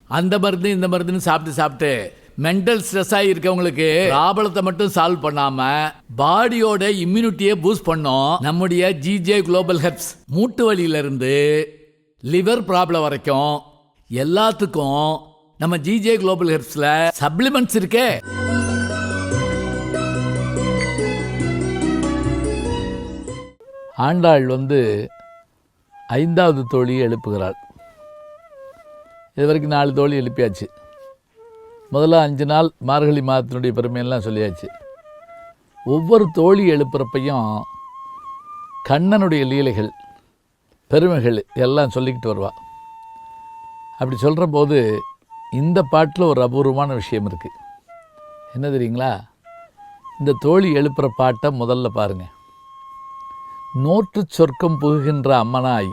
அந்த மருந்து இந்த மருந்துன்னு சாப்பிட்டு சாப்பிட்டு மென்டல் ஸ்ட்ரெஸ்ஸாக இருக்கவங்களுக்கு ப்ராப்ளத்தை மட்டும் சால்வ் பண்ணாம பாடியோட இம்யூனிட்டியை பூஸ்ட் பண்ணோம் நம்முடைய ஜிஜே குளோபல் ஹெல்ப்ஸ். மூட்டு வலியில இருந்து லிவர் ப்ராப்ளம் வரைக்கும் எல்லாத்துக்கும் நம்ம ஜிஜே குளோபல் ஹெல்ப்ஸ்ல சப்ளிமெண்ட்ஸ் இருக்கே. ஆண்டாள் 5வது தோழியை எழுப்புகிறாள். இது வரைக்கும் 4 தோழி எழுப்பியாச்சு. முதல்ல 5 நாள் மார்கழி மாதத்தினுடைய பெருமையெல்லாம் சொல்லியாச்சு. ஒவ்வொரு தோழி எழுப்புறப்பையும் கண்ணனுடைய லீலைகள் பெருமைகள் எல்லாம் சொல்லிக்கிட்டு வருவாள். அப்படி சொல்கிற போது இந்த பாட்டில் ஒரு அபூர்வமான விஷயம் இருக்குது. என்ன தெரியுங்களா? இந்த தோழி எழுப்புகிற பாட்டை முதல்ல பாருங்கள். நோற்று சொர்க்கம் புகுகின்ற அம்மனாய்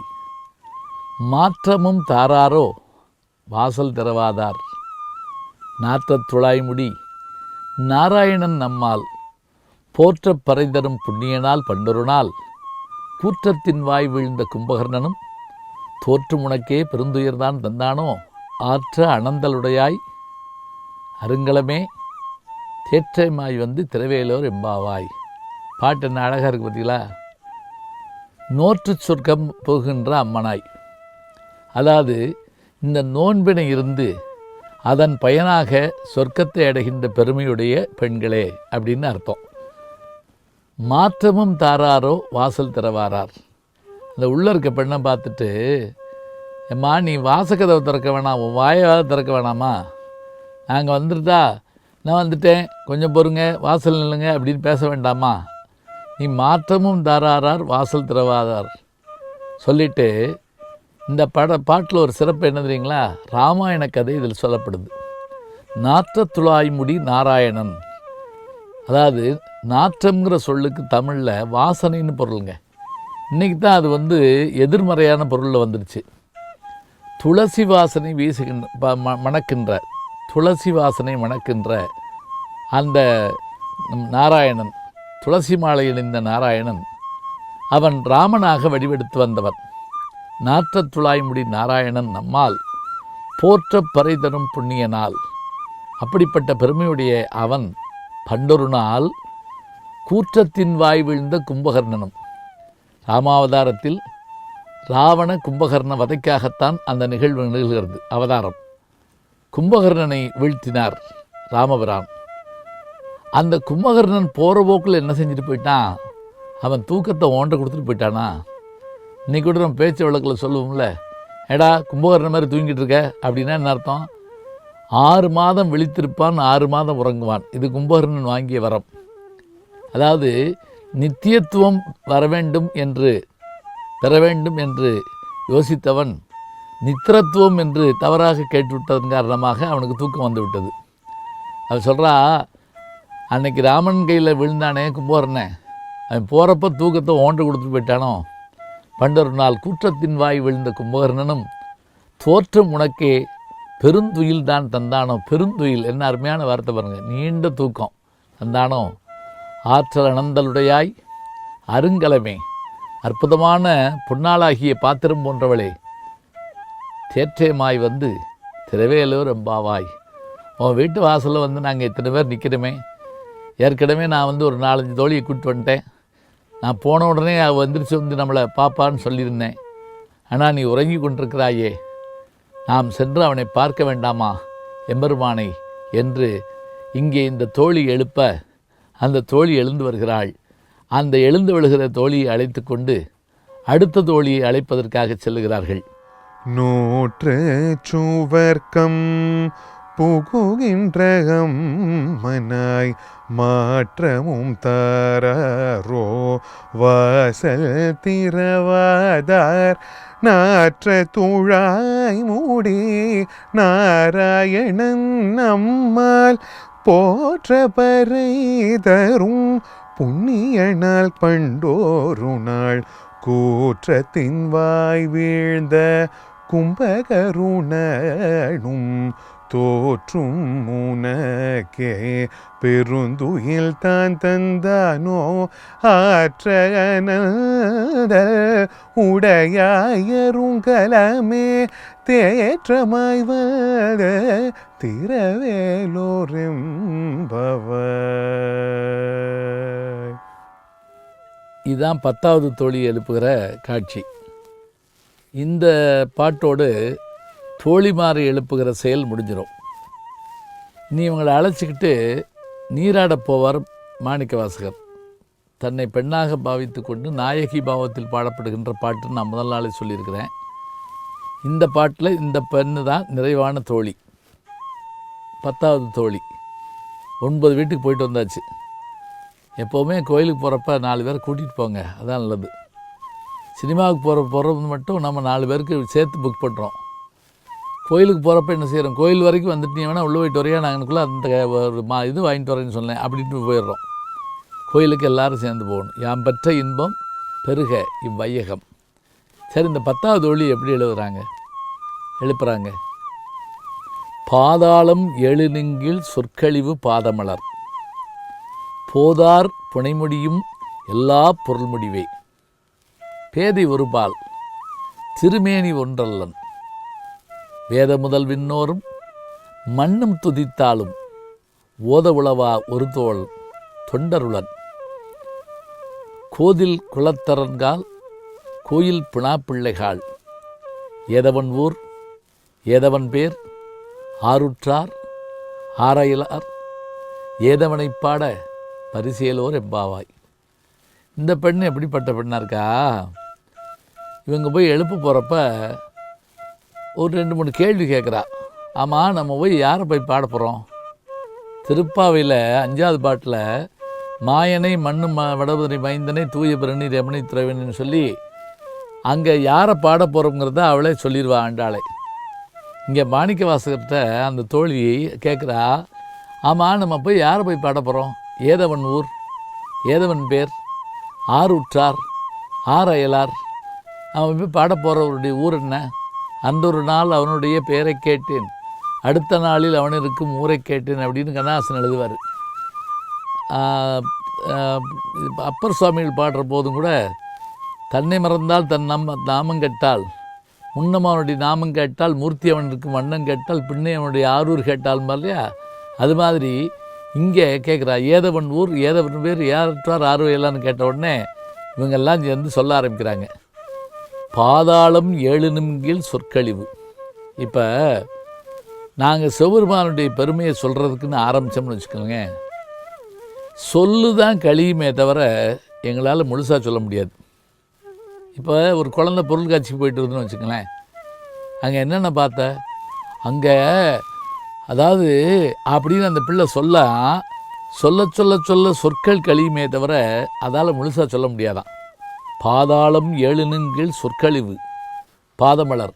மாற்றமும் தாராரோ வாசல் திறவாதார் நாற்றத் துழாய்முடி நாராயணன் நம்மால் போற்றப் பறைதரும் புண்ணியனால் பண்டொரு நாள் கூற்றத்தின் வாய் வீழ்ந்த கும்பகர்ணனும் தோற்று முனக்கே பெருந்துயர்தான் தந்தானோ ஆற்ற அனந்தலுடையாய் அருங்கலமே தேற்றமாய் திரவேலோர் எம்பாவாய். பாட்டு என்ன அழகாக இருக்குது பார்த்தீங்களா? நோற்று சொர்க்கம் போகின்ற அம்மனாய், அதாவது இந்த நோன்பினை இருந்து அதன் பயனாக சொர்க்கத்தை அடைகின்ற பெருமையுடைய பெண்களே அப்படின்னு அர்த்தம். மாற்றமும் தாராரோ வாசல் திறவாரார். அந்த உள்ளே இருக்க பெண்ணை பார்த்துட்டு, எம்மா நீ வாசக்கதவை திறக்க வேணாம், உன் வாயாவது திறக்க வேணாமா, நாங்கள் வந்துருதா, நான் வந்துட்டேன், கொஞ்சம் பொறுங்க, வாசல் நில்லுங்க அப்படின்னு பேச வேண்டாமா, நீ மாற்றமும் தாராரார் வாசல் திறவாதார் சொல்லிட்டு இந்த பாட்டில் ஒரு சிறப்பு என்ன தெரியுங்களா? ராமாயண கதை இதில் சொல்லப்படுது. நாற்றத்துழாய்முடி நாராயணன், அதாவது நாற்றம்ங்கிற சொல்லுக்கு தமிழில் வாசனைன்னு பொருளுங்க. இன்றைக்கி தான் அது எதிர்மறையான பொருளில் வந்துடுச்சு. துளசி வாசனை வீசுகின்ற மணக்கின்ற துளசி வாசனை மணக்கின்ற அந்த நாராயணன், துளசி மாலை அணிந்த நாராயணன், அவன் ராமனாக வடிவெடுத்து வந்தவன். நாற்றத் துழாய்முடி நாராயணன் நம்மால் போற்ற பறை தரும் புண்ணிய நாள். அப்படிப்பட்ட பெருமையுடைய அவன் பண்டொரு நாள் கூற்றத்தின் வாய் வீழ்ந்த கும்பகர்ணனும். ராமாவதாரத்தில் ராவண கும்பகர்ண வதைக்காகத்தான் அந்த நிகழ்வு நிகழ்கிறது. அவதாரம் கும்பகர்ணனை வீழ்த்தினார் ராமபிரான். அந்த கும்பகர்ணன் போகிற போக்கில் என்ன செஞ்சுட்டு போயிட்டான்? அவன் தூக்கத்தை ஓண்ட கொடுத்துட்டு போயிட்டானா? இன்றைக்கி கூட நம்ம பேச்சு வழக்கில் சொல்லுவோம்ல, ஏடா கும்பகர்ணன் மாதிரி தூங்கிட்டு இருக்க அப்படின்னா என்ன அர்த்தம்? 6 மாதம் விழித்திருப்பான், 6 மாதம் உறங்குவான். இது கும்பகர்ணன் வாங்கிய வரம். அதாவது நித்தியத்துவம் பெற வேண்டும் என்று யோசித்தவன் நித்திரத்துவம் என்று தவறாக கேட்டுவிட்டதன் காரணமாக அவனுக்கு தூக்கம் வந்து விட்டது. அது சொல்கிறா, அன்னைக்கு ராமன் கையில் விழுந்தானே கும்பகர்ணன், அவன் போகிறப்ப தூக்கத்தை ஓண்டு கொடுத்துட்டு போயிட்டானோ. பண்டொரு நாள் கூற்றத்தின் வாய் விழுந்த கும்பகர்ணனும் தோற்றம் உனக்கே பெருந்துயில் தான் தந்தானோ. பெருந்துயில் என்ன அருமையான வார்த்தை பாருங்கள், நீண்ட தூக்கம் தந்தானோ. ஆற்றல் அனந்தலுடையாய் அருங்கலமே, அற்புதமான பொன்னாளாகிய பாத்திரம் போன்றவளே, தேற்றமாய் திரவேலோர் எம்பாவாய். உன் வீட்டு வாசலில் நாங்கள் இத்தனை பேர் நிற்கிறோமே, ஏற்கனவே நான் ஒரு 4-5 தோழியை கூப்பிட்டு வந்துட்டேன். நான் போன உடனே வந்துருச்சு நம்மளை பாப்பான்னு சொல்லியிருந்தேன். ஆனால் நீ உறங்கி கொண்டிருக்கிறாயே, நாம் சென்று அவனை பார்க்க வேண்டாமா எம்பெருமானை என்று இங்கே இந்த தோழி எழுப்ப அந்த தோழி எழுந்து வருகிறாள். அந்த எழுந்து விழுகிற தோழியை அழைத்து கொண்டு அடுத்த தோழியை அழைப்பதற்காக செல்லுகிறார்கள். நூற்று சுவர்க்கம் புகுகின்றகம் மனாய் மாற்றமும் தாரோ வாசல் திறவாதார் நாற்ற துழாய் மூடி நாராயணன் நம்மால் போற்ற பறை தரும் புண்ணியனால் பண்டோரு நாள் கூற்றத்தின் வாய் வீழ்ந்த கும்பகருணனும் தோற்றும் உனக்கே பெருந்துயில் தான் தந்தானோ ஆற்றனத உடையாயருங்கலமே தேற்றமாய் வத திரவேலோரெம்பவர். இதுதான் 10வது தோழி எழுப்புகிற காட்சி. இந்த பாட்டோடு தோழிமாரை எழுப்புகிற செயல் முடிஞ்சிடும். நீ இவங்களை அழைச்சிக்கிட்டு நீராட போவார் மாணிக்கவாசகர். தன்னை பெண்ணாக பாவித்து கொண்டு நாயகி பாவத்தில் பாடப்படுகின்ற பாட்டுன்னு நான் முதல் நாளே சொல்லியிருக்கிறேன். இந்த பாட்டில் இந்த பெண்ணு தான் நிறைவான தோழி, 10வது தோழி. 9 வீட்டுக்கு போயிட்டு வந்தாச்சு. எப்போவுமே கோயிலுக்கு போகிறப்ப 4 பேரை கூட்டிகிட்டு போங்க, அதான் நல்லது. சினிமாவுக்கு போகிறது மட்டும் நம்ம 4 பேருக்கு சேர்த்து புக் பண்ணுறோம். கோயிலுக்கு போகிறப்ப என்ன செய்கிறோம், கோயில் வரைக்கும் வந்துட்டு நீ வேணால் உள்ளே போயிட்டு வரையா, நாங்களுக்குள்ளே அந்த ஒரு இது வாங்கிட்டு வரேன்னு சொன்னேன் அப்படின்ட்டு போயிடுறோம். கோயிலுக்கு எல்லோரும் சேர்ந்து போகணும். யாம் பெற்ற இன்பம் பெருக இவ்வையகம். சரி, இந்த 10வது ஒளி எப்படி எழுப்புறாங்க? பாதாளம் எழுநெங்கில் சொற்கழிவு பாதமலர் போதார் புனைமுடியும் எல்லா பொருள் முடிவே பேதை ஒருபால் திருமேனி ஒன்றல்லன் வேத முதல் விண்ணோரும் மண்ணும் துதித்தாலும் ஓத உளவா ஒரு தோள் தொண்டருளன் கோதில் குலத்தரன்கால் கோயில் பிணாப்பிள்ளைகாள் ஏதவன் ஊர் ஏதவன் பேர் ஆருற்றார் ஆரையிலார் ஏதவனைப் பாட பரிசேலோர் எம்பாவாய். இந்த பெண் எப்படிப்பட்ட பெண்ணாக இருக்கா? இவங்க போய் எழுப்ப போகிறப்ப ஒரு 2-3 கேள்வி கேட்குறா. ஆமாம், நம்ம போய் யாரை போய் பாட போகிறோம்? திருப்பாவையில் 5வது பாட்டில் மாயனை மண்ணும் வடபுதனை மைந்தனை தூய பிரணி ரமணி துறைவன்னு சொல்லி அங்கே யாரை பாட போகிறோங்கிறத அவளே சொல்லிடுவா ஆண்டாளே. இங்கே மாணிக்க வாசகர்கிட்ட அந்த தோழி கேட்குறா, ஆமாம் நம்ம போய் யாரை போய் பாட போகிறோம்? ஏதவன் ஊர் ஏதவன் பேர் ஆருற்றார் ஆரையலார். அவன் போய் பாட போகிறவருடைய ஊர் என்ன? அந்த ஒரு நாள் அவனுடைய பெயரை கேட்டேன், அடுத்த நாளில் அவன் இருக்கும் ஊரை கேட்டேன் அப்படின்னு கண்ணாசன் எழுதுவார். அப்பர் சுவாமிகள் பாடுற போதும் கூட தன்னை மறந்தால் தன் நாமம் கேட்டால் முன்னம் அவனுடைய நாமம் கேட்டால் மூர்த்தி அவன் இருக்கும் வண்ணம் கேட்டால் பின்னே அவனுடைய ஆரூர் கேட்டால் இல்லையா? அது மாதிரி இங்கே கேட்குறா, ஏதவன் ஊர் ஏதவன் பேர் யாற்றார் ஆர்வையெல்லான்னு கேட்ட உடனே இவங்கெல்லாம் சேர்ந்து சொல்ல ஆரம்பிக்கிறாங்க. பாதாளம் 7 நிமிங்கில் சொற்கழிவு. இப்போ நாங்கள் சிவபெருமானுடைய பெருமையை சொல்கிறதுக்குன்னு ஆரம்பித்தோம்னு வச்சுக்கோங்க, சொல்லு தான் கழியுமே தவிர எங்களால் முழுசாக சொல்ல முடியாது. இப்போ ஒரு குழந்தை பொருள் காட்சிக்கு போயிட்டு இருந்தோன்னு வச்சுக்கங்களேன், அங்கே என்னென்ன பார்த்த, அங்கே அதாவது அப்படின்னு அந்த பிள்ளை சொல்ல சொற்கள் கழியுமே தவிர அதால் முழுசாக சொல்ல முடியாதான். பாதாளம் 7 நிமிங்கில் சொற்கழிவு பாதமலர்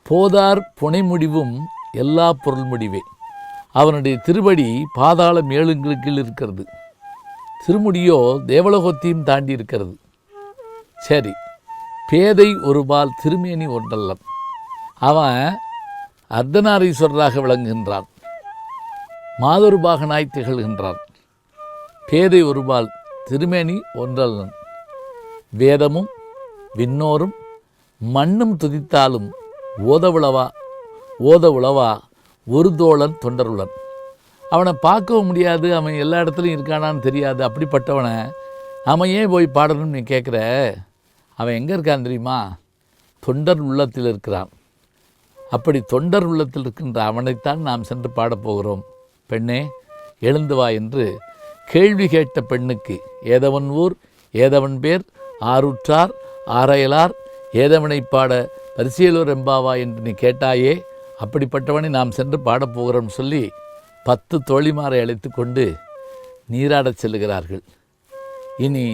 போதார் புனை முடிவும் எல்லா பொருள் முடிவே. அவனுடைய திருவடி பாதாளம் 7 கீழ் இருக்கிறது, திருமுடியோ தேவலோகத்தையும் தாண்டி இருக்கிறது. சரி, பேதை ஒருபால் திருமேனி ஒன்றல்லன். அவன் அர்த்தநாரீஸ்வரராக விளங்குகின்றான், மாதொரு பாகனாய் திகழ்கின்றான். பேதை ஒருபால் திருமேனி ஒன்றல்லன் வேதமும் விண்ணோரும் மண்ணும் துதித்தாலும் ஓத உளவா ஒரு தோழன் தொண்டருளன். அவனை பார்க்கவும் முடியாது, அவன் எல்லா இடத்துலையும் இருக்கானான்னு தெரியாது. அப்படிப்பட்டவனை அவன் ஏன் போய் பாடணும்னு நீ கேட்குற? அவன் எங்கே இருக்கான் தெரியுமா? தொண்டர் உள்ளத்தில் இருக்கிறான். அப்படி தொண்டர் உள்ளத்தில் இருக்கின்ற அவனைத்தான் நாம் சென்று பாடப்போகிறோம். பெண்ணே எழுந்து வா என்று கேள்வி கேட்ட பெண்ணுக்கு ஏதவன் ஊர் ஏதவன் பேர் ஆருற்றார் ஆரையலார் ஏதவனைப் பாட பரிசேலோர் எம்பாவா என்று நீ கேட்டாயே, அப்படிப்பட்டவனை நாம் சென்று பாடப்போகிறோம் சொல்லி 10 தோழிமாரை அழைத்து கொண்டு நீராடச் செல்லுகிறார்கள். இனி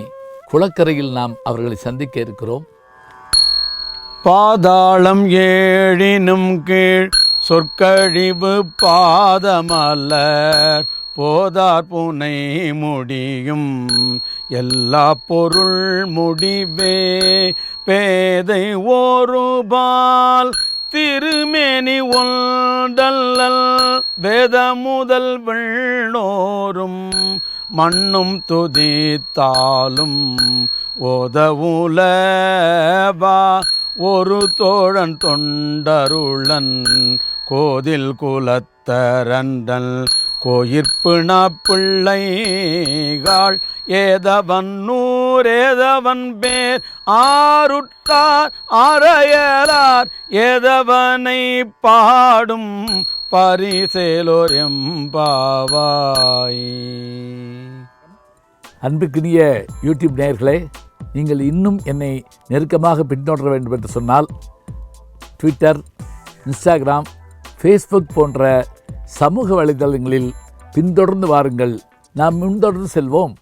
குளக்கரையில் நாம் அவர்களை சந்திக்க இருக்கிறோம். பாதாளம் 7 கீழ் சொற்கழிவு பாதமலர் போதார் புனை முடியும் எல்லா பொருள் முடிவே பேதை ஒருபால் திருமேனி ஒன்றல்லல் வேத முதல் வெள்ளோரும் மண்ணும் துதித்தாலும் ஓதவுலவா ஒரு தோழன் தொண்டருளன் கோதில் குலத்தரண்டல் கோயிற்பிண பிள்ளைகள் ஏதவன் நூறேதவன் பேர் ஆருட்டார் ஆரையலார் ஏதவனை பாடும் பரிசேலோர் எம்பாவாய். அன்புக்குரிய யூடியூப் நேயர்களே, நீங்கள் இன்னும் என்னை நெருக்கமாக பின்தொடர வேண்டும் என்று சொன்னால் ட்விட்டர், இன்ஸ்டாகிராம், ஃபேஸ்புக் போன்ற சமூக வலைதளங்களில் பின்தொடர்ந்து வாருங்கள். நாம் முன்தொடர்ந்து செல்வோம்.